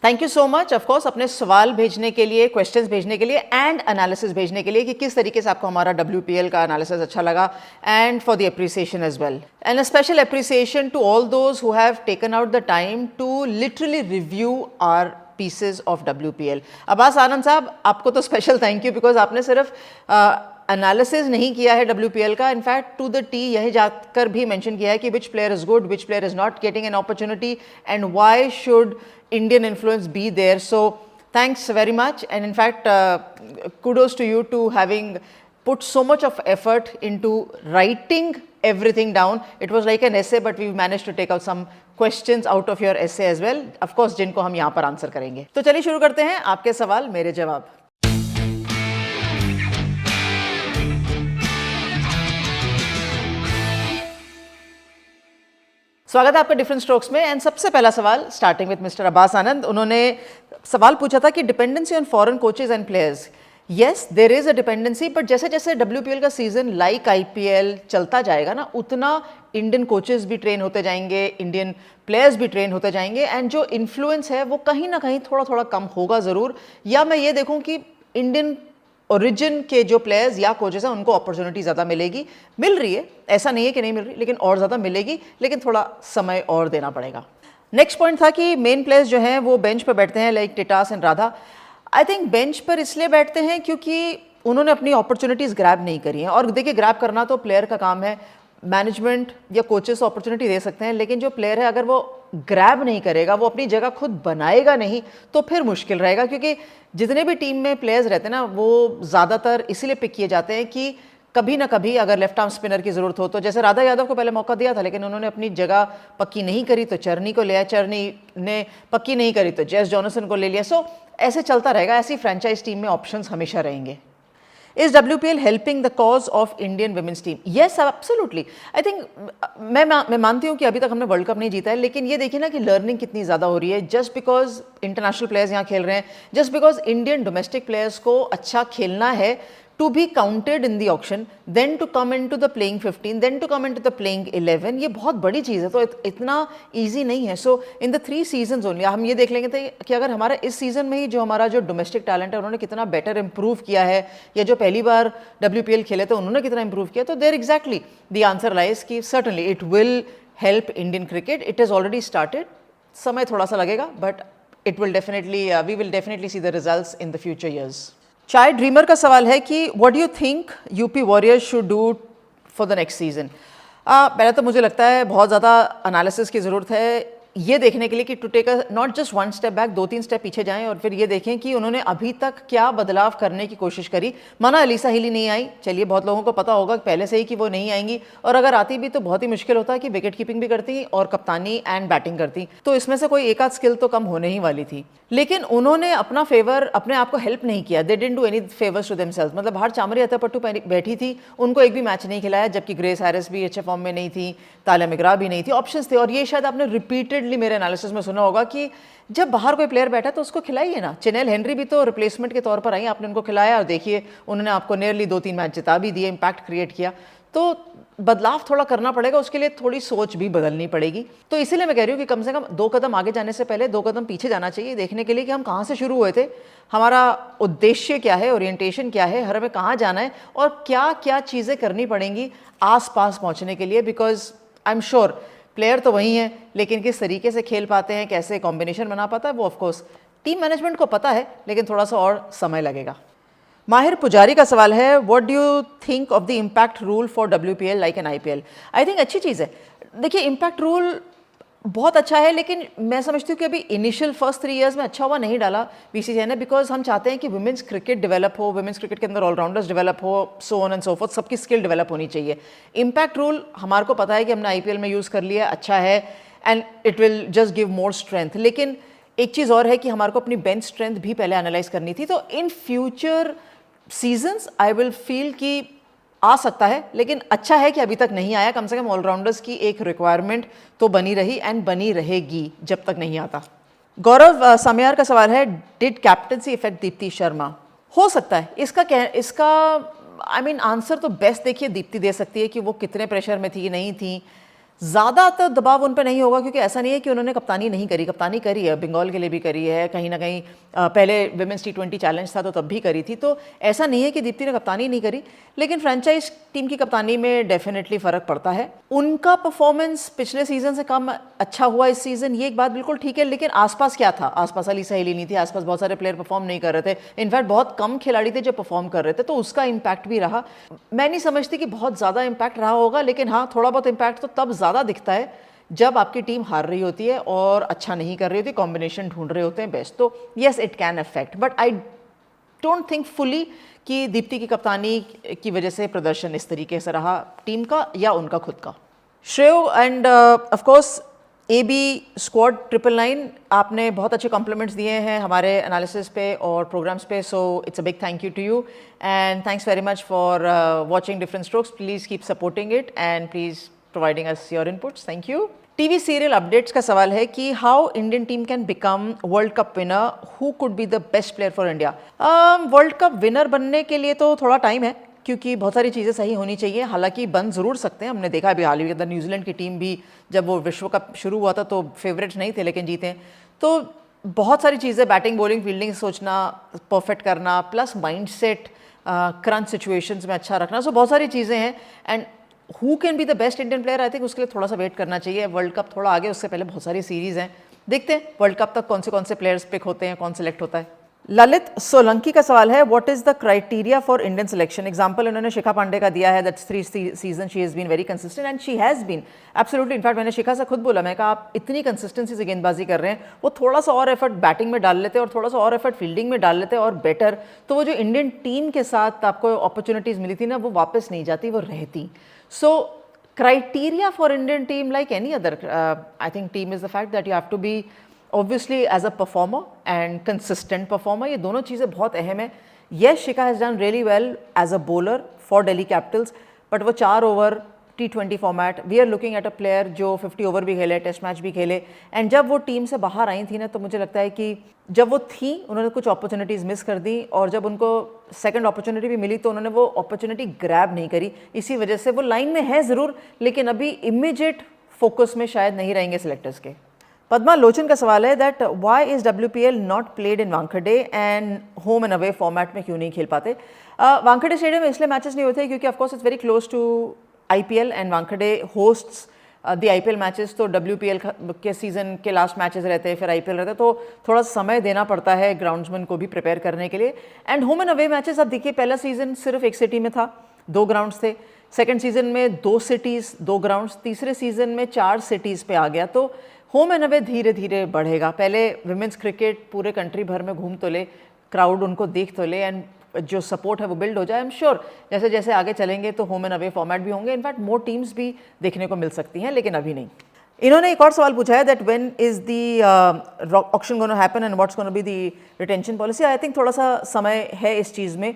Thank you so much. Of course अपने सवाल भेजने के लिए, क्वेश्चंस भेजने के लिए एंड एनालिसिस भेजने के लिए कि किस तरीके से आपको हमारा WPL का एनालिसिस अच्छा लगा, and for the appreciation as well, and a special appreciation to all those who have taken out the time to literally review our pieces of WPL। Abbas Anand साहब, आपको तो स्पेशल थैंक यू, बिकॉज आपने सिर्फ analysis नहीं किया है WPL का, in fact to the T यही जाकर भी मेंशन किया है कि विच player is good, which player is not getting an opportunity, and why should Indian influence be there. So thanks very much, and in fact kudos to you to having put so much of effort into writing everything down. It was like an essay, but we managed to take out some questions out of your essay as well, of course, जिनको हम यहाँ पर answer करेंगे। तो चलिए शुरू करते हैं, आपके सवाल मेरे जवाब। स्वागत है आपका डिफरेंट स्ट्रोक्स में, एंड सबसे पहला सवाल starting with mister Abbas Anand. उन्होंने सवाल पूछा था कि dependency on foreign coaches and players. Yes, there is a dependency, but जैसे जैसे WPL का सीजन लाइक IPL चलता जाएगा ना, उतना इंडियन कोचेज भी ट्रेन होते जाएंगे, इंडियन प्लेयर्स भी ट्रेन होते जाएंगे, एंड जो इन्फ्लुएंस है वो कहीं ना कहीं थोड़ा थोड़ा कम होगा ज़रूर। या मैं ये देखूँ कि इंडियन ओरिजिन के जो प्लेयर्स या कोचेस हैं उनको अपॉर्चुनिटी ज़्यादा मिलेगी, मिल रही है, ऐसा नहीं है कि नहीं मिल रही, लेकिन और ज़्यादा मिलेगी, लेकिन थोड़ा समय और देना पड़ेगा। नेक्स्ट पॉइंट था कि मेन प्लेयर्स जो हैं वो बेंच पर बैठते हैं, like Titas and Radha. I think bench पर इसलिए बैठते हैं क्योंकि उन्होंने अपनी अपॉर्चुनिटीज़ ग्रैब नहीं करी हैं, और देखिए ग्रैब करना तो प्लेयर का काम है, मैनेजमेंट या कोचेस अपॉर्चुनिटी दे सकते हैं, लेकिन जो प्लेयर है अगर वो ग्रैब नहीं करेगा, वो अपनी जगह खुद बनाएगा नहीं, तो फिर मुश्किल रहेगा। क्योंकि जितने भी टीम में प्लेयर्स रहते हैं ना, वो ज़्यादातर इसीलिए पिक किए जाते हैं कि कभी ना कभी अगर लेफ्ट आर्म स्पिनर की ज़रूरत हो, तो जैसे राधा यादव को पहले मौका दिया था, लेकिन उन्होंने अपनी जगह पक्की नहीं करी तो चरनी को लिया, चरनी ने पक्की नहीं करी तो जेस जॉनसन को ले लिया। सो ऐसे चलता रहेगा, ऐसी फ्रेंचाइज टीम में ऑप्शंस हमेशा रहेंगे। Is WPL helping the cause of Indian women's team? Yes, absolutely. I think मैं मानती हूँ कि अभी तक हमने वर्ल्ड कप नहीं जीता है, लेकिन ये देखिए ना कि लर्निंग कितनी ज़्यादा हो रही है। जस्ट बिकॉज इंटरनेशनल प्लेयर्स यहाँ खेल रहे हैं, just because Indian domestic players को अच्छा खेलना है to be counted in the auction, then to come into the playing 15, then to come into the playing 11, ये बहुत बड़ी चीज़ है, तो इतना easy नहीं है। So in the 3 seasons only हम ये देख लेंगे कि अगर हमारा इस सीजन में ही जो हमारा जो डोमेस्टिक टैलेंट है उन्होंने कितना बेटर इंप्रूव किया है, या जो पहली बार WPL खेले थे उन्होंने कितना इंप्रूव किया, तो there exactly the answer lies कि certainly it will help Indian cricket. It is already started, समय थोड़ा सा लगेगा, but it will definitely we will definitely see the results in the future years. Chai Dreamer का सवाल है कि what do you think UP Warriors should do for the next season. पहले तो मुझे लगता है बहुत ज़्यादा एनालिसिस की ज़रूरत है ये देखने के लिए कि to take a not just 1 step back, 2-3 step पीछे जाएं और फिर ये देखें कि उन्होंने अभी तक क्या बदलाव करने की कोशिश करी। माना अलीसा हिली नहीं आई, चलिए बहुत लोगों को पता होगा पहले से ही कि वो नहीं आएंगी, और अगर आती भी तो बहुत ही मुश्किल होता है कि विकेट कीपिंग भी करती और कप्तानी एंड बैटिंग करती, तो इसमें से कोई एक आध स्किल तो कम होने ही वाली थी। लेकिन उन्होंने अपना फेवर, अपने आप को हेल्प नहीं किया, they didn't do any favours to themselves. मतलब बाहर चामरी अत्तापट्टू बैठी थी, उनको एक भी मैच नहीं खिलाया, जबकि ग्रेस हैरिस भी अच्छे फॉर्म में नहीं थी, तालिया मिगरा भी नहीं थी, ऑप्शंस थे। और ये शायद आपने रिपीटेडली मेरे एनालिसिस में सुना होगा कि जब बाहर कोई प्लेयर बैठा तो उसको खिलाइए ना। चेनेल हेनरी भी तो रिप्लेसमेंट के तौर पर आई, आपने उनको खिलाया और देखिए उन्होंने आपको नियरली 2-3 मैच जिता भी दिए, इम्पैक्ट क्रिएट किया। तो बदलाव थोड़ा करना पड़ेगा, उसके लिए थोड़ी सोच भी बदलनी पड़ेगी। तो इसीलिए मैं कह रही हूँ कि कम से कम 2 कदम आगे जाने से पहले 2 कदम पीछे जाना चाहिए, देखने के लिए कि हम कहाँ से शुरू हुए थे, हमारा उद्देश्य क्या है, ओरिएंटेशन क्या है, हमें कहाँ जाना है, और क्या क्या चीज़ें करनी पड़ेंगी आस पास पहुँचने के लिए। Because I am sure player तो वही है, लेकिन किस तरीके से खेल पाते हैं, कैसे कॉम्बिनेशन बना पाता है, वो ऑफकोर्स टीम मैनेजमेंट को पता है, लेकिन थोड़ा सा और समय लगेगा। माहिर पुजारी का सवाल है, what do you think of the impact rule for WPL like an IPL। I think अच्छी चीज़ है। देखिए इम्पैक्ट रूल बहुत अच्छा है, लेकिन मैं समझती हूँ कि अभी इनिशियल फर्स्ट 3 ईयर्स में अच्छा हुआ नहीं डाला BCCI ने, बिकॉज हम चाहते हैं कि वुमेंस क्रिकेट डेवलप हो, वुमेंस क्रिकेट के अंदर ऑलराउंडर्स डेवलप हो, so on and so fourth, सबकी स्किल डेवलप होनी चाहिए। इम्पैक्ट रूल हमारे को पता है कि हमने IPL में यूज़ कर लिया, अच्छा है, and it will just give more strength. लेकिन एक चीज़ और है कि हमारे को अपनी बेंच स्ट्रेंथ भी पहले एनालाइज करनी थी। तो in future seasons I will feel कि आ सकता है, लेकिन अच्छा है कि अभी तक नहीं आया। कम से कम ऑलराउंडर्स की एक रिक्वायरमेंट तो बनी रही एंड बनी रहेगी जब तक नहीं आता। गौरव सामियार का सवाल है, did captaincy effect Deepti Sharma. हो सकता है, इसका आई मीन आंसर तो बेस्ट देखिए दीप्ति दे सकती है कि वो कितने प्रेशर में थी, नहीं थी। ज़्यादा तो दबाव उन पे नहीं होगा, क्योंकि ऐसा नहीं है कि उन्होंने कप्तानी नहीं करी, कप्तानी करी है, बंगाल के लिए भी करी है, कहीं ना कहीं पहले विमेंस T20 चैलेंज था तो तब भी करी थी, तो ऐसा नहीं है कि दीप्ति ने कप्तानी नहीं करी, लेकिन फ्रेंचाइज टीम की कप्तानी में डेफिनेटली फ़र्क पड़ता है। उनका परफॉर्मेंस पिछले सीज़न से कम अच्छा हुआ इस सीज़न, ये एक बात बिल्कुल ठीक है, लेकिन आसपास क्या था, आसपास अली सहेली नहीं थी, आसपास बहुत सारे प्लेयर परफॉर्म नहीं कर रहे थे, इनफैक्ट बहुत कम खिलाड़ी थे जो परफॉर्म कर रहे थे, तो उसका इम्पैक्ट भी रहा। मैं नहीं समझती कि बहुत ज़्यादा इम्पैक्ट रहा होगा, लेकिन हाँ, थोड़ा बहुत इम्पैक्ट तो तब ज़्यादा दिखता है जब आपकी टीम हार रही होती है और अच्छा नहीं कर रही होती, कॉम्बिनेशन ढूंढ रहे होते हैं बेस्ट, तो yes it can affect, but I don't think fully कि दीप्ति की कप्तानी की वजह से प्रदर्शन इस तरीके से रहा टीम का या उनका खुद का। श्रेयो end of course AB squad 999, आपने बहुत अच्छे कॉम्प्लीमेंट्स दिए हैं हमारे एनालिसिस पे और प्रोग्राम्स पे, so it's a big thank you to you and thanks very much for watching different strokes. Please keep supporting it and please providing us your inputs. Thank you. TV serial updates का सवाल है कि how Indian team can become world cup winner, who could be the best player for India. World cup winner बनने के लिए तो थोड़ा time है, क्योंकि बहुत सारी चीज़ें सही होनी चाहिए, हालांकि बन ज़रूर सकते हैं। हमने देखा अभी हाल ही के अंदर न्यूजीलैंड की टीम भी जब वो विश्व कप शुरू हुआ था तो फेवरेट्स नहीं थे लेकिन जीते, तो बहुत सारी चीज़ें, बैटिंग बॉलिंग फील्डिंग सोचना, परफेक्ट करना, प्लस माइंडसेट करंट सिचुएशंस में अच्छा रखना, सो बहुत सारी चीज़ें हैं। And who can be the best Indian player, I think उसके लिए थोड़ा सा वेट करना चाहिए। वर्ल्ड कप थोड़ा आगे, उससे पहले बहुत सारी सीरीज़ हैं, देखते हैं वर्ल्ड कप तक कौन से प्लेयर्स पिक होते हैं, कौन सेलेक्ट होता है। ललित सोलंकी का सवाल है, what is the criteria for Indian selection. Example उन्होंने शिखा पांडे का दिया है, that's 3 season she has been very consistent and she has been absolutely. In fact मैंने शिखा से खुद बोला, मैं कहा आप इतनी कंसिस्टेंसी से गेंदबाजी कर रहे हैं, वो थोड़ा सा और एफर्ट बैटिंग में डाल लेते और थोड़ा सा और एफर्ट फील्डिंग में डाल लेते और बेटर, तो वो जो इंडियन टीम के साथ आपको अपॉर्चुनिटीज़ मिली थी ना, वो वापस नहीं जाती, वो रहती। सो criteria for Indian team, like any other I think team, is the fact that you have to be obviously as a performer and consistent performer, ये दोनों चीज़ें बहुत अहम है। Yes, Shikha has done really well as a bowler for Delhi Capitals, but वो 4 over T20 format, we are looking at a player जो 50 over भी खेले, टेस्ट मैच भी खेले, एंड जब वो टीम से बाहर आई थी ना, तो मुझे लगता है कि जब वो थी उन्होंने कुछ अपॉर्चुनिटीज़ मिस कर दी, और जब उनको सेकंड अपॉर्चुनिटी भी मिली तो उन्होंने वो अपॉर्चुनिटी ग्रैब नहीं करी। इसी वजह से वो लाइन में है ज़रूर, लेकिन अभी इमीडिएट फोकस में शायद नहीं रहेंगे सिलेक्टर्स के। पद्मा लोचन का सवाल है that why is WPL not played in Wankhede and home and away format में क्यों नहीं खेल पाते। वानखेड़े स्टेडियम में इसलिए मैचेस नहीं होते क्योंकि of course it's very close to IPL and Wankhede hosts the IPL matches, तो WPL के सीज़न के लास्ट मैचेस रहते हैं, फिर IPL रहता है, तो थोड़ा समय देना पड़ता है ग्राउंड्समैन को भी प्रिपेयर करने के लिए। And home and away matches, अब देखिए पहला सीज़न सिर्फ एक सिटी में था, 2 ग्राउंड्स थे, सेकेंड सीज़न में 2 सिटीज़ 2 ग्राउंड्स, तीसरे सीज़न में 4 सिटीज़ पे आ गया, तो होम एंड अवे धीरे धीरे बढ़ेगा। पहले विमेंस क्रिकेट पूरे कंट्री भर में घूम तो ले, क्राउड उनको देख तो ले, एंड जो सपोर्ट है वो बिल्ड हो जाए। आई एम श्योर जैसे जैसे आगे चलेंगे तो होम एंड अवे फॉर्मेट भी होंगे, इनफैक्ट मोर टीम्स भी देखने को मिल सकती हैं, लेकिन अभी नहीं। इन्होंने एक और सवाल पूछा है that when is the auction gonna happen and what's gonna be the retention policy. I think थोड़ा सा समय है इस चीज़ में,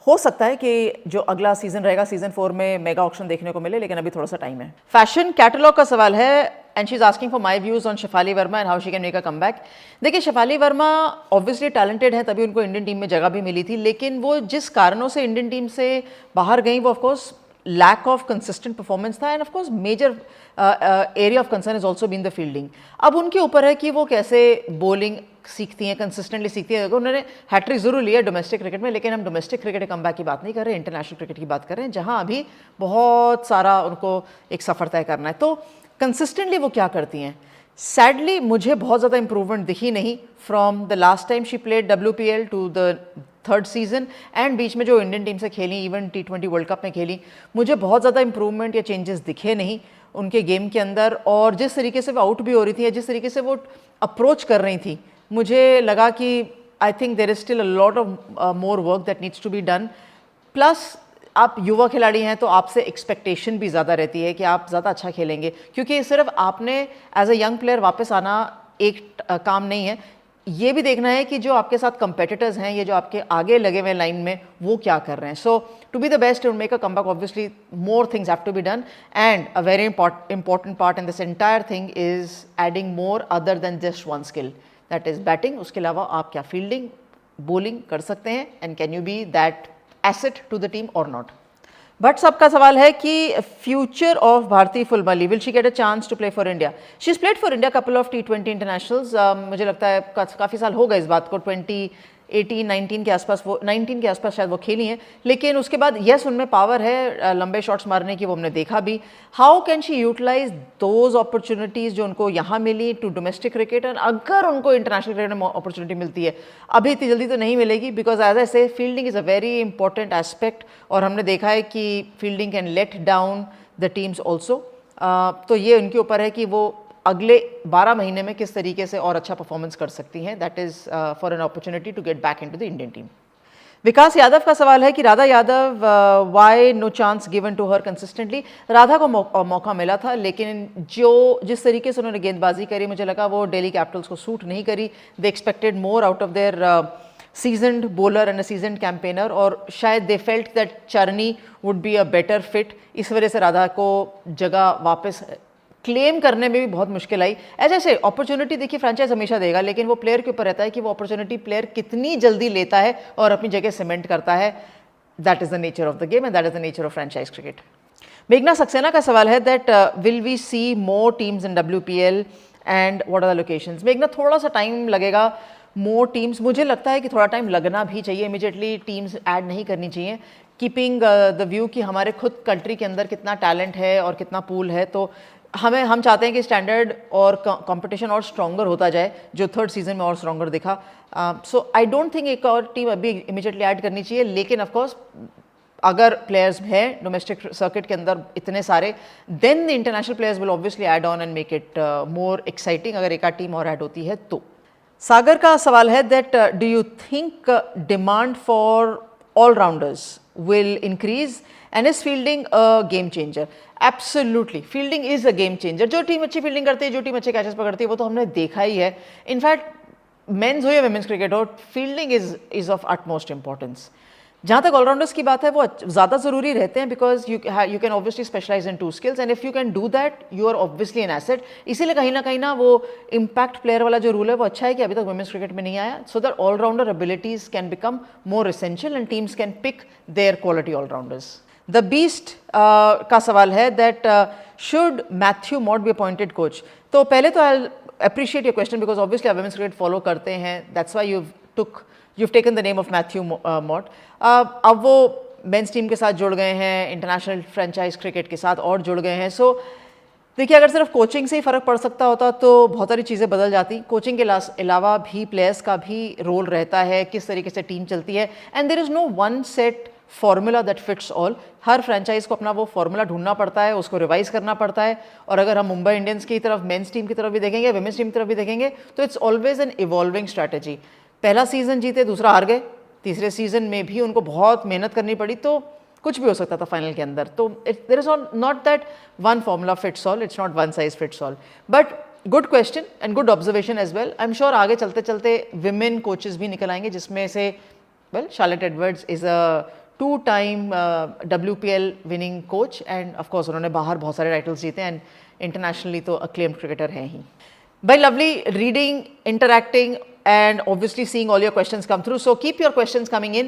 हो सकता है कि जो अगला सीजन रहेगा सीजन 4 में मेगा ऑक्शन देखने को मिले, लेकिन अभी थोड़ा सा टाइम है। फैशन कैटलॉग का सवाल है and she is asking for my views on Shefali Verma and how she can make a comeback. देखिए शेफाली वर्मा ऑब्वियसली टैलेंटेड है, तभी उनको इंडियन टीम में जगह भी मिली थी, लेकिन वो जिस कारणों से इंडियन टीम से बाहर गई वो of course lack of consistent performance था, and of course major area of concern is also been the fielding. अब उनके ऊपर है कि वो कैसे बॉलिंग सीखती हैं, कंसिस्टेंटली सीखती हैं। उन्होंने हैट्रिक जरूर लिया डोमेस्टिक क्रिकेट में, लेकिन हम डोमेस्टिक क्रिकेट कमबैक की बात नहीं कर रहे, इंटरनेशनल क्रिकेट की बात कर रहे हैं, जहां अभी बहुत सारा उनको एक सफ़र तय करना है। तो कंसिस्टेंटली वो क्या करती हैं, सैडली मुझे बहुत ज़्यादा इंप्रूवमेंट दिखी नहीं from the last time she played WPL to the 3rd season, and बीच में जो इंडियन टीम से खेली, इवन T20 वर्ल्ड कप में खेली, मुझे बहुत ज़्यादा इंप्रूवमेंट या चेंजेस दिखे नहीं उनके गेम के अंदर। और जिस तरीके से वो आउट भी हो रही थी या जिस तरीके से वो अप्रोच कर रही थी, मुझे लगा कि I think there is still a lot of more work that needs to be done. Plus आप युवा खिलाड़ी हैं तो आपसे एक्सपेक्टेशन भी ज़्यादा रहती है कि आप ज़्यादा अच्छा खेलेंगे, क्योंकि सिर्फ आपने एज अ यंग प्लेयर वापस आना एक काम नहीं है, ये भी देखना है कि जो आपके साथ कंपेटिटर्स हैं, ये जो आपके आगे लगे हुए लाइन में, वो क्या कर रहे हैं। So to be the best to make a comeback obviously more things have to be done, and a very important part in this entire thing is adding more other than just one skill, that is batting. उसके अलावा आप क्या fielding, bowling कर सकते हैं, and can you be that asset to the team और not. Bhatt साहब का सवाल है कि future of Bharti फुलमली, will she get a chance to play for India? She is played for India couple of T20 internationals, मुझे लगता है काफ़ी साल हो गए इस बात को, 2018-19 के आसपास, वो 19 के आसपास शायद वो खेली हैं, लेकिन उसके बाद यस उनमें पावर है लंबे शॉट्स मारने की, वो हमने देखा भी। How can she utilise those opportunities जो उनको यहाँ मिली टू डोमेस्टिक क्रिकेट, एंड अगर उनको इंटरनेशनल क्रिकेट में अपॉर्चुनिटी मिलती है, अभी इतनी जल्दी तो नहीं मिलेगी, बिकॉज एज आई से fielding is a very important aspect, और हमने देखा है कि fielding can let down the teams also. तो ये उनके ऊपर है कि वो अगले 12 महीने में किस तरीके से और अच्छा परफॉर्मेंस कर सकती हैं। That is for an opportunity to get back into the Indian team. Vikas Yadav का सवाल है कि Radha Yadav, why no chance given to her consistently? Radha को मौका मिला था, लेकिन जिस तरीके से उन्होंने गेंदबाजी करी, मुझे लगा वो दिल्ली कैपिटल्स को सूट नहीं करी। दे expected more out of their seasoned bowler and a seasoned campaigner, और शायद दे फेल्ट दैट चरनी would be a better fit. इस वजह से राधा को जगह वापस क्लेम करने में भी बहुत मुश्किल आई। ऐसे अपॉर्चुनिटी देखिए फ्रेंचाइज हमेशा देगा, लेकिन वो प्लेयर के ऊपर रहता है कि वो अपॉर्चुनिटी प्लेयर कितनी जल्दी लेता है और अपनी जगह सीमेंट करता है। That is the nature of the game and that is the nature of franchise cricket. मेघना सक्सेना का सवाल है that will we see more teams in WPL and what are the locations? मेघना, थोड़ा सा टाइम लगेगा। मोर टीम्स, मुझे लगता है कि थोड़ा टाइम लगना भी चाहिए, इमीडिएटली टीम्स ऐड नहीं करनी चाहिए, कीपिंग द व्यू कि हमारे खुद कंट्री के अंदर कितना टैलेंट है और कितना पूल है। तो हम चाहते हैं कि स्टैंडर्ड और कंपटीशन और स्ट्रॉन्गर होता जाए, जो थर्ड सीजन में और स्ट्रॉन्गर दिखा। सो आई डोंट थिंक एक और टीम अभी इमीडिएटली ऐड करनी चाहिए, लेकिन ऑफकोर्स अगर प्लेयर्स हैं डोमेस्टिक सर्किट के अंदर इतने सारे, then the international players will obviously add on and make it more exciting, अगर एक आध टीम और ऐड होती है तो। सागर का सवाल है that do you think demand for allrounders will increase and is fielding a game changer? Absolutely, fielding is a game changer. जो टीम अच्छी फील्डिंग करती है, जो टीम अच्छे कैचेस पकड़ती है, वो तो हमने देखा ही है। इनफैक्ट मेंस हो या वुमेन्स क्रिकेट हो, fielding is of utmost importance. जहाँ तक ऑलराउंडर्स की बात है, वो ज़्यादा ज़रूरी रहते हैं, because you can obviously specialise in 2 skills, and if you can do that you are obviously an asset. इसीलिए कहीं ना वो इम्पैक्ट प्लेयर वाला जो रूल है वो अच्छा है कि अभी तक वुमेन्स क्रिकेट में नहीं आया, so that allrounder abilities can become more essential and teams can pick their quality allrounders. The beast का सवाल है that should Matthew Mott be appointed coach? तो पहले तो I appreciate your question, because obviously आप वुमेन्स क्रिकेट फॉलो करते हैं, that's why you've taken the name of Matthew Mott. अब वो मेंस टीम के साथ जुड़ गए हैं, इंटरनेशनल फ्रेंचाइज क्रिकेट के साथ और जुड़ गए हैं। सो देखिए, अगर सिर्फ कोचिंग से ही फ़र्क पड़ सकता होता तो बहुत सारी चीज़ें बदल जाती। कोचिंग के अलावा भी प्लेयर्स का भी रोल रहता है, किस तरीके से टीम चलती है, and there is no one set formula that fits all. हर फ्रेंचाइज को अपना वो फार्मूला ढूंढना पड़ता है, उसको रिवाइज करना पड़ता है। और अगर हम मुंबई इंडियंस की तरफ मेंस टीम की तरफ भी देखेंगे, वुमेन्स टीम की तरफ भी देखेंगे, तो it's always an evolving strategy. पहला सीजन जीते, दूसरा हार गए, तीसरे सीजन में भी उनको बहुत मेहनत करनी पड़ी, तो कुछ भी हो सकता था फाइनल के अंदर। तो there is not that one formula fits all, it's not one size fits all. But good question and good observation as well. I am sure आगे चलते चलते विमेन कोचेस भी निकल आएंगे, जिसमें से Charlotte Edwards is a 2-time WPL winning coach, and of course उन्होंने बाहर बहुत सारे टाइटल्स जीते, एंड इंटरनेशनली तो अक्लेम्ड क्रिकेटर हैं ही। By lovely reading, interacting, and obviously seeing all your questions come through. So keep your questions coming in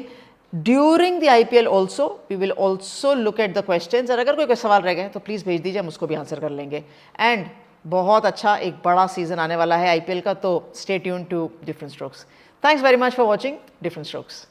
during the IPL also. We will also look at the questions. और अगर कोई सवाल रह गए तो please भेज दीजिए, हम उसको भी आंसर कर लेंगे। एंड बहुत अच्छा एक बड़ा सीजन आने वाला है IPL का, तो stay tuned to Different Strokes. Thanks very much for watching Different Strokes.